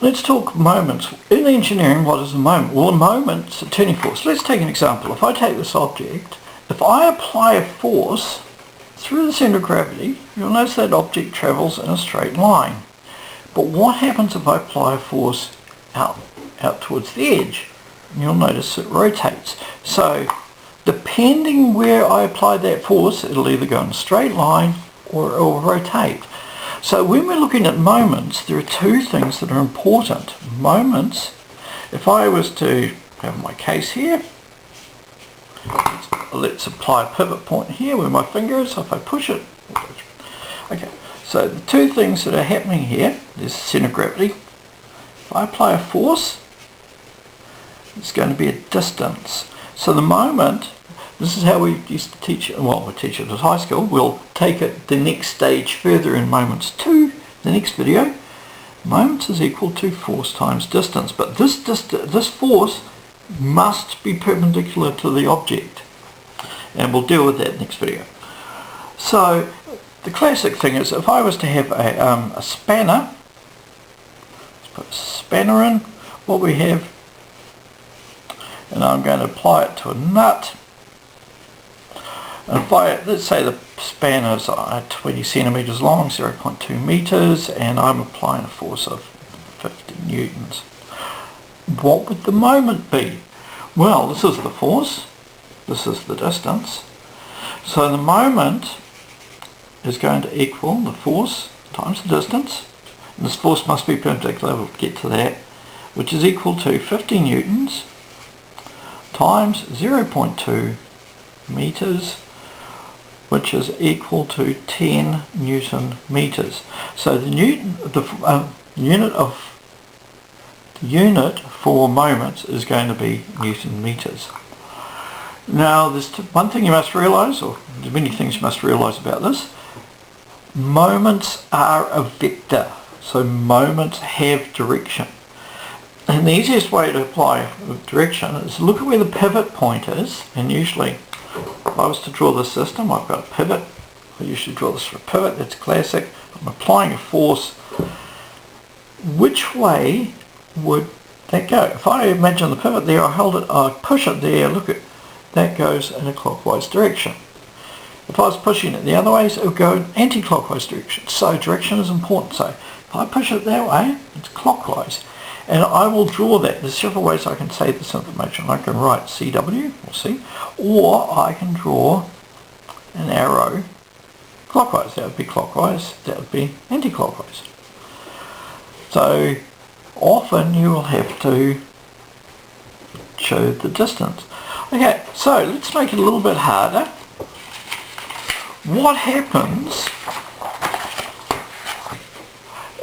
Let's talk moments. In engineering, what is a moment? Well, a moment's a turning force. Let's take an example. If I take this object, if I apply a force through the centre of gravity, you'll notice that object travels in a straight line. But what happens if I apply a force out towards the edge? You'll notice it rotates. So depending where I apply that force, it'll either go in a straight line or it will rotate. So when we're looking at moments, there are two things that are important. Moments, if I was to have my case here, let's apply a pivot point here where my finger is. If I push it, okay. So the two things that are happening here, there's the centre of gravity. If I apply a force, it's going to be a distance. So the moment, this is how we used to teach it, well, we teach it at high school. We'll take it the next stage further in moments 2, the next video. Moments is equal to force times distance, but this force must be perpendicular to the object, and we'll deal with that next video. So the classic thing is, if I was to have a spanner, let's put a spanner in, what we have, and I'm going to apply it to a nut. And if let's say the spanner is 20 centimetres long, 0.2 metres, and I'm applying a force of 50 newtons. What would the moment be? Well, this is the force, this is the distance. So the moment is going to equal the force times the distance. And this force must be perpendicular, we'll get to that, which is equal to 50 newtons times 0.2 metres, which is equal to 10 Newton meters. So the unit for moments is going to be Newton meters. Now there's one thing you must realise, or there's many things you must realise about this. Moments are a vector, so moments have direction. And the easiest way to apply direction is look at where the pivot point is, and usually if I was to draw this system, I've got a pivot. I usually draw this for a pivot, that's classic. I'm applying a force. Which way would that go? If I imagine the pivot there, I hold it, I push it there, look at that goes in a clockwise direction. If I was pushing it the other way, it would go in anti-clockwise direction. So direction is important. So if I push it that way, it's clockwise. And I will draw that. There's several ways I can save this information. I can write CW, or C, or I can draw an arrow clockwise. That would be clockwise, that would be anti-clockwise. So often you will have to show the distance. Okay, so let's make it a little bit harder. What happens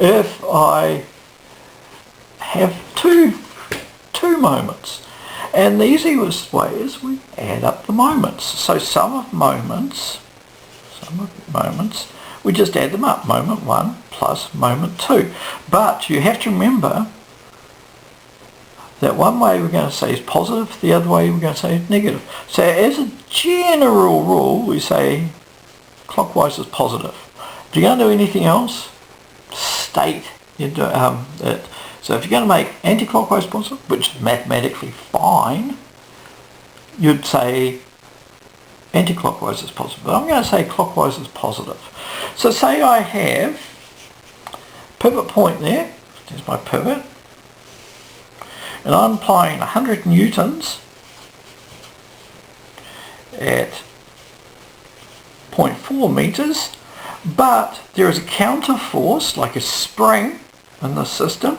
if I have two moments? And the easiest way is we add up the moments. So sum of moments, we just add them up. Moment 1 plus moment 2. But you have to remember that one way we're going to say is positive, the other way we're going to say is negative. So as a general rule, we say clockwise is positive. If you're going to do anything else, state that. So if you're going to make anti-clockwise positive, which is mathematically fine, you'd say anti-clockwise is positive. But I'm going to say clockwise is positive. So say I have pivot point there, there's my pivot, and I'm applying 100 newtons at 0.4 meters, but there is a counter force, like a spring in the system,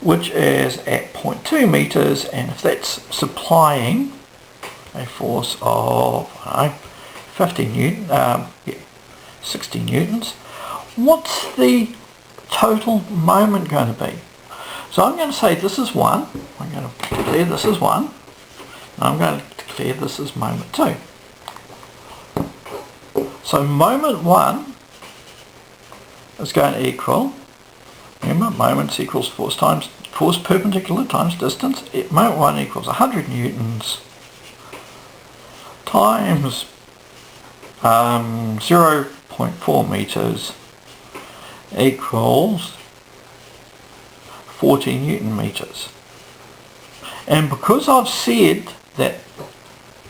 which is at 0.2 meters, and if that's supplying a force of 50 newton, 60 newtons, what's the total moment going to be? So I'm going to say this is 1, I'm going to declare this is 1, and I'm going to declare this is moment 2. So moment 1 is going to equal, remember, moments equals force perpendicular times distance. Moment 1 equals 100 newtons times 0.4 meters, equals 40 Newton meters. And because I've said that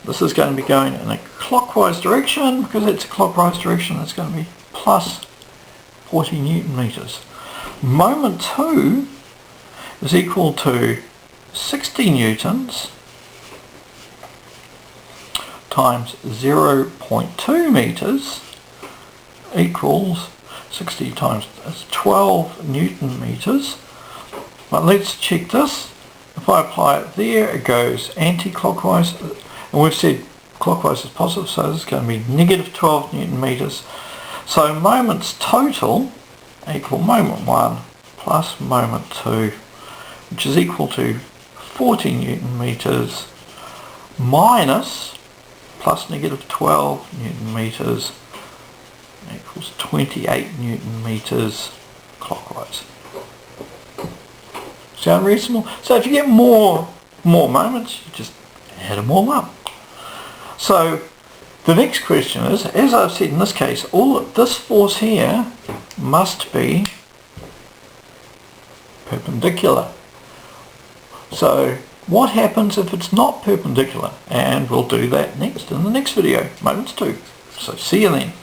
this is going to be going in a clockwise direction, because it's a clockwise direction, it's going to be plus 40 Newton meters. Moment 2 is equal to 60 newtons times 0.2 meters equals 60 times 12 Newton meters. But let's check this. If I apply it there, it goes anti-clockwise, and we've said clockwise is positive, so this is going to be negative 12 Newton meters. So moments total equal moment 1 plus moment 2, which is equal to 40 Newton meters minus plus negative 12 Newton meters equals 28 Newton meters clockwise. Sound reasonable? So if you get more moments, you just add them all up. So the next question is, as I've said in this case, all this force here must be perpendicular. So what happens if it's not perpendicular? And we'll do that next in the next video, moments 2. So see you then.